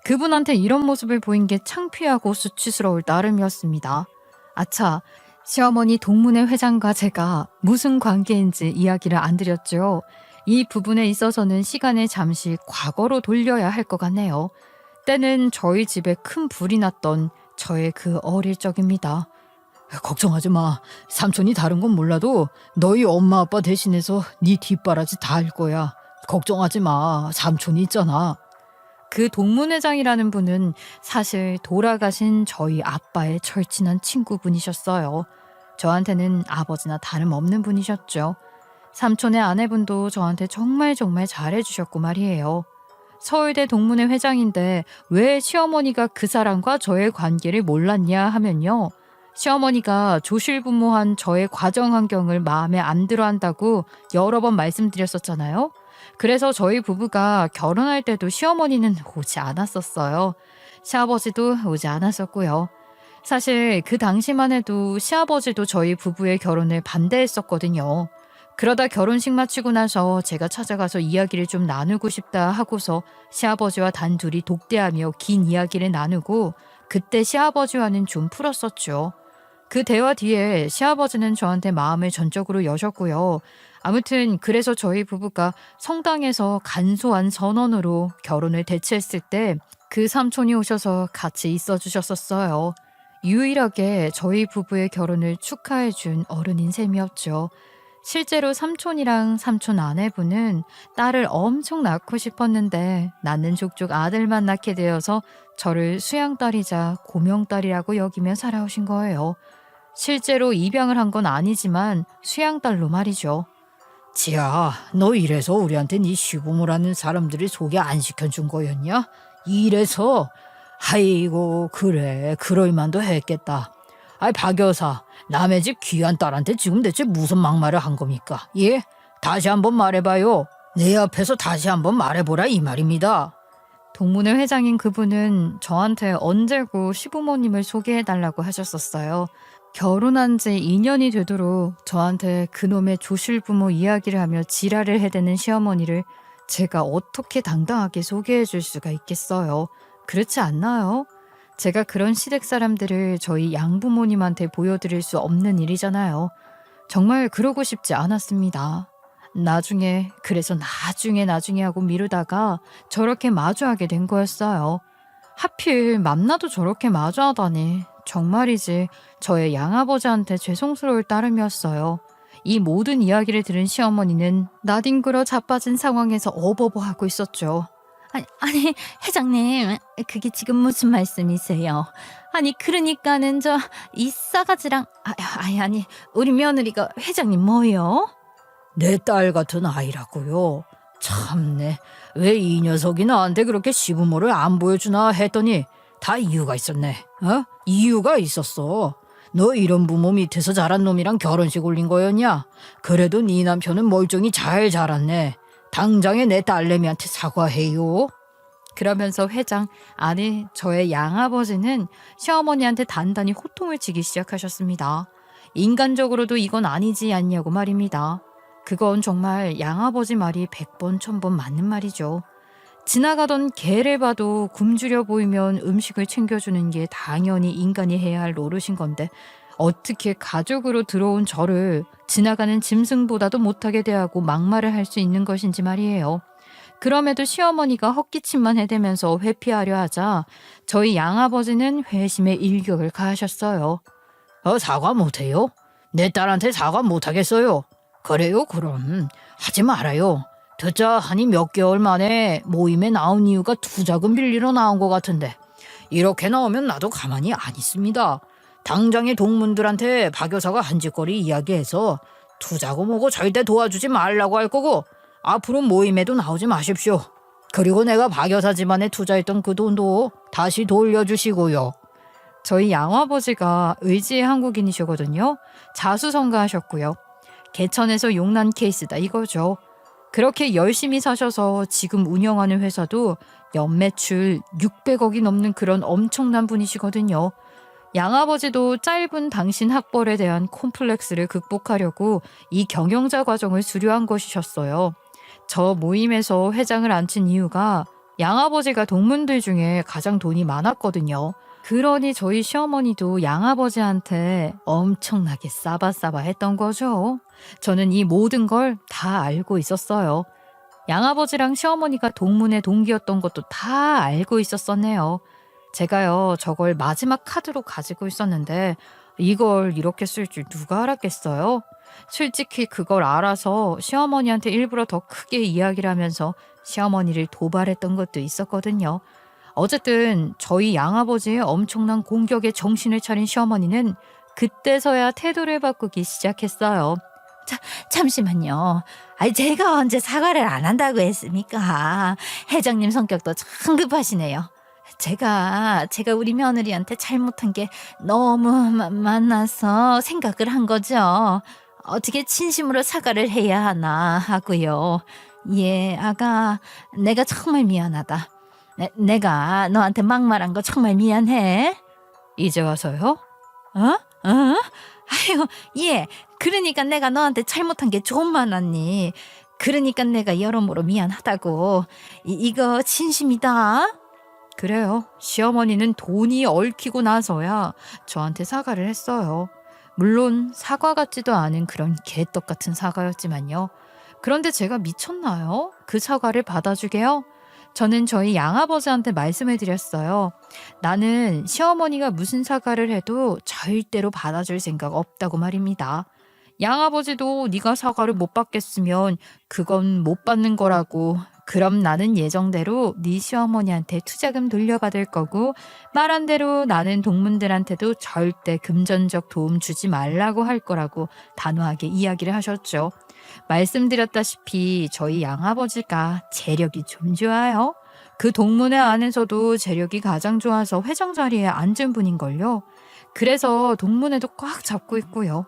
그분한테 이런 모습을 보인 게 창피하고 수치스러울 따름이었습니다. 아차, 시어머니 동문회 회장과 제가 무슨 관계인지 이야기를 안 드렸죠. 이 부분에 있어서는 시간을 잠시 과거로 돌려야 할 것 같네요. 때는 저희 집에 큰 불이 났던 저의 그 어릴 적입니다. 걱정하지 마. 삼촌이 다른 건 몰라도 너희 엄마 아빠 대신해서 네 뒷바라지 다 할 거야. 걱정하지 마. 삼촌이 있잖아. 그 동문회장이라는 분은 사실 돌아가신 저희 아빠의 절친한 친구분이셨어요. 저한테는 아버지나 다름없는 분이셨죠. 삼촌의 아내분도 저한테 정말 잘해주셨고 말이에요. 서울대 동문회 회장인데 왜 시어머니가 그 사람과 저의 관계를 몰랐냐 하면요. 시어머니가 조실부모한 저의 과정 환경을 마음에 안 들어 한다고 여러 번 말씀드렸었잖아요. 그래서 저희 부부가 결혼할 때도 시어머니는 오지 않았었어요. 시아버지도 오지 않았었고요. 사실 그 당시만 해도 시아버지도 저희 부부의 결혼을 반대했었거든요. 그러다 결혼식 마치고 나서 제가 찾아가서 이야기를 좀 나누고 싶다 하고서 시아버지와 단둘이 독대하며 긴 이야기를 나누고 그때 시아버지와는 좀 풀었었죠. 그 대화 뒤에 시아버지는 저한테 마음을 전적으로 여셨고요. 아무튼 그래서 저희 부부가 성당에서 간소한 선언으로 결혼을 대체했을 때 그 삼촌이 오셔서 같이 있어 주셨었어요. 유일하게 저희 부부의 결혼을 축하해 준 어른인 셈이었죠. 실제로 삼촌이랑 삼촌 아내분은 딸을 엄청 낳고 싶었는데 낳는 족족 아들만 낳게 되어서 저를 수양딸이자 고명딸이라고 여기며 살아오신 거예요. 실제로 입양을 한 건 아니지만 수양딸로 말이죠. 지아, 너 이래서 우리한테 네 시부모라는 사람들이 소개 안 시켜준 거였냐? 이래서? 아이고 그래, 그럴 만도 했겠다. 아이 박 여사, 남의 집 귀한 딸한테 지금 대체 무슨 막말을 한 겁니까? 예? 다시 한번 말해봐요. 내 앞에서 다시 한번 말해보라 이 말입니다. 동문회 회장인 그분은 저한테 언제고 시부모님을 소개해달라고 하셨었어요. 결혼한 지 2년이 되도록 저한테 그놈의 조실부모 이야기를 하며 지랄을 해대는 시어머니를 제가 어떻게 당당하게 소개해 줄 수가 있겠어요. 그렇지 않나요? 제가 그런 시댁 사람들을 저희 양부모님한테 보여드릴 수 없는 일이잖아요. 정말 그러고 싶지 않았습니다. 그래서 나중에 하고 미루다가 저렇게 마주하게 된 거였어요. 하필 맘나도 저렇게 마주하다니. 정말이지 저의 양아버지한테 죄송스러울 따름이었어요. 이 모든 이야기를 들은 시어머니는 나뒹굴어 자빠진 상황에서 어버버하고 있었죠. 아니, 회장님, 그게 지금 무슨 말씀이세요? 아니, 그러니까는 이 싸가지랑, 아니, 우리 며느리가 회장님 뭐요? 내 딸 같은 아이라고요. 참네. 왜 이 녀석이 나한테 그렇게 시부모를 안 보여주나 했더니 다 이유가 있었네. 이유가 있었어. 너 이런 부모 밑에서 자란 놈이랑 결혼식 올린 거였냐? 그래도 네 남편은 멀쩡히 잘 자랐네. 당장에 내 딸내미한테 사과해요. 그러면서 저의 양아버지는 시어머니한테 단단히 호통을 치기 시작하셨습니다. 인간적으로도 이건 아니지 않냐고 말입니다. 그건 정말 양아버지 말이 100번 1000번 맞는 말이죠. 지나가던 개를 봐도 굶주려 보이면 음식을 챙겨주는 게 당연히 인간이 해야 할 노릇인 건데 어떻게 가족으로 들어온 저를 지나가는 짐승보다도 못하게 대하고 막말을 할 수 있는 것인지 말이에요. 그럼에도 시어머니가 헛기침만 해대면서 회피하려 하자 저희 양아버지는 회심의 일격을 가하셨어요. 사과 못해요? 내 딸한테 사과 못하겠어요. 그래요? 그럼 하지 말아요. 듣자 하니 몇 개월 만에 모임에 나온 이유가 투자금 빌리러 나온 것 같은데 이렇게 나오면 나도 가만히 안 있습니다. 당장에 동문들한테 박 여사가 한 짓거리 이야기해서 투자금 오고 절대 도와주지 말라고 할 거고 앞으로 모임에도 나오지 마십시오. 그리고 내가 박 여사 집안에 투자했던 그 돈도 다시 돌려주시고요. 저희 양아버지가 의지의 한국인이시거든요. 자수성가하셨고요. 개천에서 용난 케이스다 이거죠. 그렇게 열심히 사셔서 지금 운영하는 회사도 연매출 600억이 넘는 그런 엄청난 분이시거든요. 양아버지도 짧은 당신 학벌에 대한 콤플렉스를 극복하려고 이 경영자 과정을 수료한 것이셨어요. 저 모임에서 회장을 앉힌 이유가 양아버지가 동문들 중에 가장 돈이 많았거든요. 그러니 저희 시어머니도 양아버지한테 엄청나게 싸바싸바 했던 거죠. 저는 이 모든 걸 다 알고 있었어요. 양아버지랑 시어머니가 동문의 동기였던 것도 다 알고 있었었네요. 제가요, 저걸 마지막 카드로 가지고 있었는데 이걸 이렇게 쓸 줄 누가 알았겠어요? 솔직히 그걸 알아서 시어머니한테 일부러 더 크게 이야기를 하면서 시어머니를 도발했던 것도 있었거든요. 어쨌든 저희 양아버지의 엄청난 공격에 정신을 차린 시어머니는 그때서야 태도를 바꾸기 시작했어요. 잠시만요. 제가 언제 사과를 안 한다고 했습니까? 회장님 성격도 참 급하시네요. 제가 우리 며느리한테 잘못한 게 너무 많아서 생각을 한 거죠. 어떻게 진심으로 사과를 해야 하나 하고요. 예, 아가, 내가 정말 미안하다. 내가 너한테 막말한 거 정말 미안해. 이제 와서요? 아유, 예. 그러니까 내가 너한테 잘못한 게 좀 많았니. 그러니까 내가 여러모로 미안하다고. 이거 진심이다. 그래요. 시어머니는 돈이 얽히고 나서야 저한테 사과를 했어요. 물론 사과 같지도 않은 그런 개떡 같은 사과였지만요. 그런데 제가 미쳤나요? 그 사과를 받아주게요? 저는 저희 양아버지한테 말씀을 드렸어요. 나는 시어머니가 무슨 사과를 해도 절대로 받아줄 생각 없다고 말입니다. 양아버지도 네가 사과를 못 받겠으면 그건 못 받는 거라고. 그럼 나는 예정대로 네 시어머니한테 투자금 돌려받을 거고 말한 대로 나는 동문들한테도 절대 금전적 도움 주지 말라고 할 거라고 단호하게 이야기를 하셨죠. 말씀드렸다시피 저희 양아버지가 재력이 좀 좋아요. 그 동문회 안에서도 재력이 가장 좋아서 회장 자리에 앉은 분인걸요. 그래서 동문회도 꽉 잡고 있고요.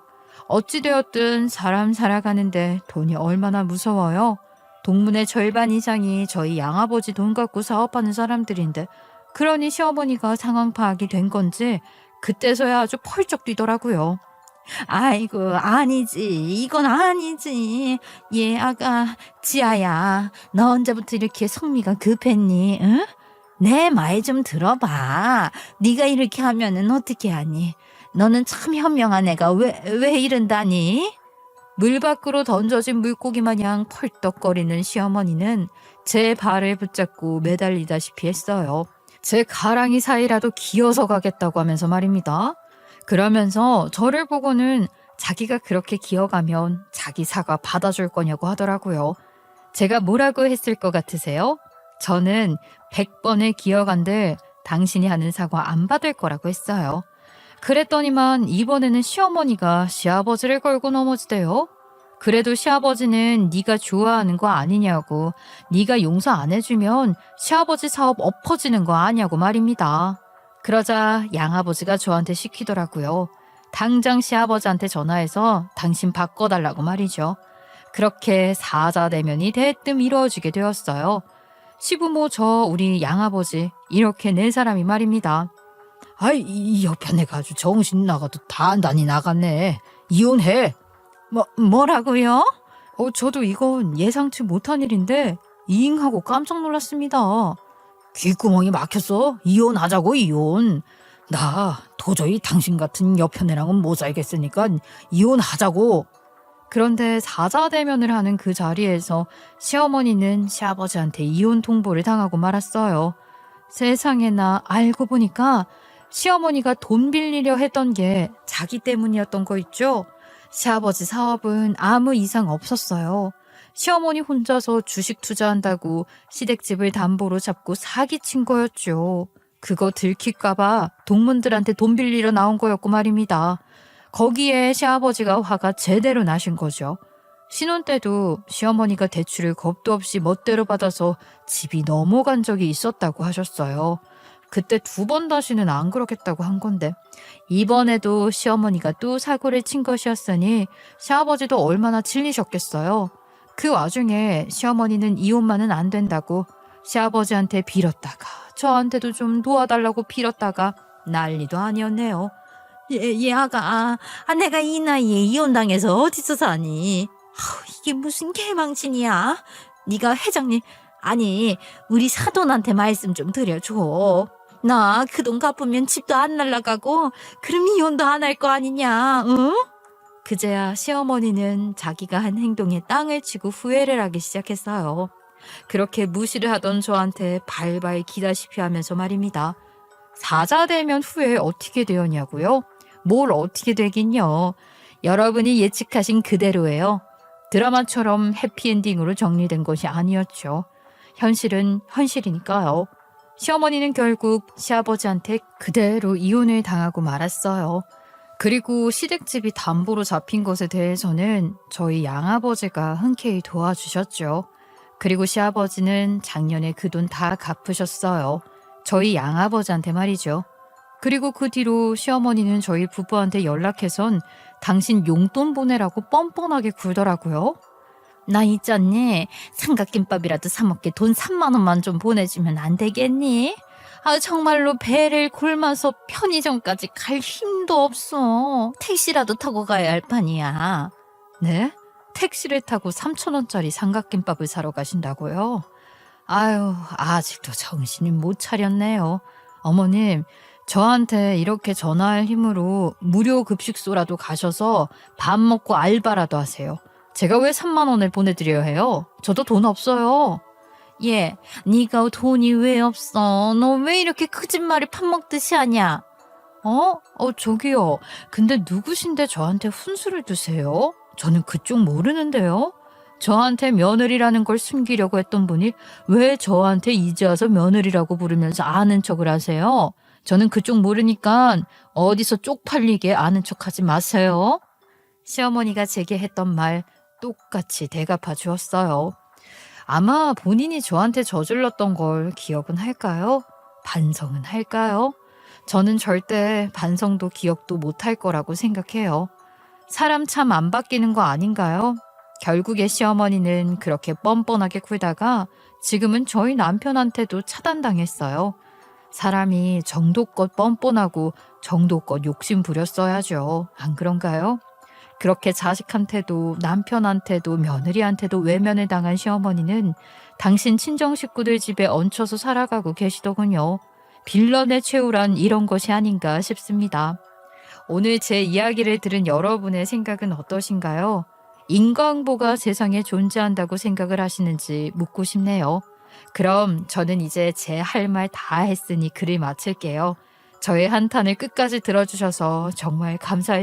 어찌되었든 사람 살아가는데 돈이 얼마나 무서워요. 동문의 절반 이상이 저희 양아버지 돈 갖고 사업하는 사람들인데 그러니 시어머니가 상황 파악이 된 건지 그때서야 아주 펄쩍 뛰더라고요. 아이고 아니지 이건 아니지. 예 아가 지아야 너 언제부터 이렇게 성미가 급했니? 응? 내 말 좀 들어봐. 네가 이렇게 하면은 어떻게 하니? 너는 참 현명한 애가 왜 이른다니? 물 밖으로 던져진 물고기 마냥 펄떡거리는 시어머니는 제 발을 붙잡고 매달리다시피 했어요. 제 가랑이 사이라도 기어서 가겠다고 하면서 말입니다. 그러면서 저를 보고는 자기가 그렇게 기어가면 자기 사과 받아줄 거냐고 하더라고요. 제가 뭐라고 했을 것 같으세요? 저는 100번을 기어간들 당신이 하는 사과 안 받을 거라고 했어요. 그랬더니만 이번에는 시어머니가 시아버지를 걸고 넘어지대요. 그래도 시아버지는 네가 좋아하는 거 아니냐고, 네가 용서 안 해주면 시아버지 사업 엎어지는 거 아냐고 말입니다. 그러자 양아버지가 저한테 시키더라고요. 당장 시아버지한테 전화해서 당신 바꿔달라고 말이죠. 그렇게 사자대면이 대뜸 이루어지게 되었어요. 시부모 저 우리 양아버지 이렇게 네 사람이 말입니다. 아이, 이 옆에 내가 아주 정신 나가도 단단히 나갔네. 이혼해. 뭐라고요? 저도 이건 예상치 못한 일인데 이잉하고 깜짝 놀랐습니다. 귓구멍이 막혔어. 이혼하자고, 이혼. 나 도저히 당신 같은 여편애랑은 못 살겠으니까 이혼하자고. 그런데 사자대면을 하는 그 자리에서 시어머니는 시아버지한테 이혼 통보를 당하고 말았어요. 세상에나 알고 보니까 시어머니가 돈 빌리려 했던 게 자기 때문이었던 거 있죠? 시아버지 사업은 아무 이상 없었어요. 시어머니 혼자서 주식 투자한다고 시댁집을 담보로 잡고 사기친 거였죠. 그거 들킬까봐 동문들한테 돈 빌리러 나온 거였고 말입니다. 거기에 시아버지가 화가 제대로 나신 거죠. 신혼 때도 시어머니가 대출을 겁도 없이 멋대로 받아서 집이 넘어간 적이 있었다고 하셨어요. 그때 2번 다시는 안 그러겠다고 한 건데 이번에도 시어머니가 또 사고를 친 것이었으니 시아버지도 얼마나 질리셨겠어요. 그 와중에 시어머니는 이혼만은 안 된다고 시아버지한테 빌었다가 저한테도 좀 도와달라고 빌었다가 난리도 아니었네요. 아가 내가 이 나이에 이혼당해서 어디서 사니? 이게 무슨 개망신이야? 네가 회장님 아니 우리 사돈한테 말씀 좀 드려줘. 나 그 돈 갚으면 집도 안 날라가고 그럼 이혼도 안 할 거 아니냐? 응? 그제야 시어머니는 자기가 한 행동에 땅을 치고 후회를 하기 시작했어요. 그렇게 무시를 하던 저한테 발발 기다시피 하면서 말입니다. 사자되면 후에 어떻게 되었냐고요? 뭘 어떻게 되긴요. 여러분이 예측하신 그대로예요. 드라마처럼 해피엔딩으로 정리된 것이 아니었죠. 현실은 현실이니까요. 시어머니는 결국 시아버지한테 그대로 이혼을 당하고 말았어요. 그리고 시댁집이 담보로 잡힌 것에 대해서는 저희 양아버지가 흔쾌히 도와주셨죠. 그리고 시아버지는 작년에 그 돈 다 갚으셨어요. 저희 양아버지한테 말이죠. 그리고 그 뒤로 시어머니는 저희 부부한테 연락해선 당신 용돈 보내라고 뻔뻔하게 굴더라고요. 나 있잖니 삼각김밥이라도 사 먹게 돈 3만 원만 좀 보내주면 안 되겠니? 정말로 배를 굶어서 편의점까지 갈 힘도 없어. 택시라도 타고 가야 할 판이야. 네? 택시를 타고 3,000원짜리 삼각김밥을 사러 가신다고요? 아유, 아직도 정신이 못 차렸네요. 어머님, 저한테 이렇게 전화할 힘으로 무료 급식소라도 가셔서 밥 먹고 알바라도 하세요. 제가 왜 3만 원을 보내드려야 해요? 저도 돈 없어요. 예, 네가 돈이 왜 없어? 너 왜 이렇게 거짓말을 밥 먹듯이 하냐? 저기요. 근데 누구신데 저한테 훈수를 두세요? 저는 그쪽 모르는데요. 저한테 며느리라는 걸 숨기려고 했던 분이 왜 저한테 이제 와서 며느리라고 부르면서 아는 척을 하세요? 저는 그쪽 모르니까 어디서 쪽팔리게 아는 척하지 마세요. 시어머니가 제게 했던 말 똑같이 대갚아 주었어요. 아마 본인이 저한테 저질렀던 걸 기억은 할까요? 반성은 할까요? 저는 절대 반성도 기억도 못할 거라고 생각해요. 사람 참 안 바뀌는 거 아닌가요? 결국에 시어머니는 그렇게 뻔뻔하게 굴다가 지금은 저희 남편한테도 차단당했어요. 사람이 정도껏 뻔뻔하고 정도껏 욕심 부렸어야죠. 안 그런가요? 그렇게 자식한테도 남편한테도 며느리한테도 외면을 당한 시어머니는 당신 친정 식구들 집에 얹혀서 살아가고 계시더군요. 빌런의 최후란 이런 것이 아닌가 싶습니다. 오늘 제 이야기를 들은 여러분의 생각은 어떠신가요? 인과응보가 세상에 존재한다고 생각을 하시는지 묻고 싶네요. 그럼 저는 이제 제 할 말 다 했으니 글을 마칠게요. 저의 한탄을 끝까지 들어주셔서 정말 감사했습니다.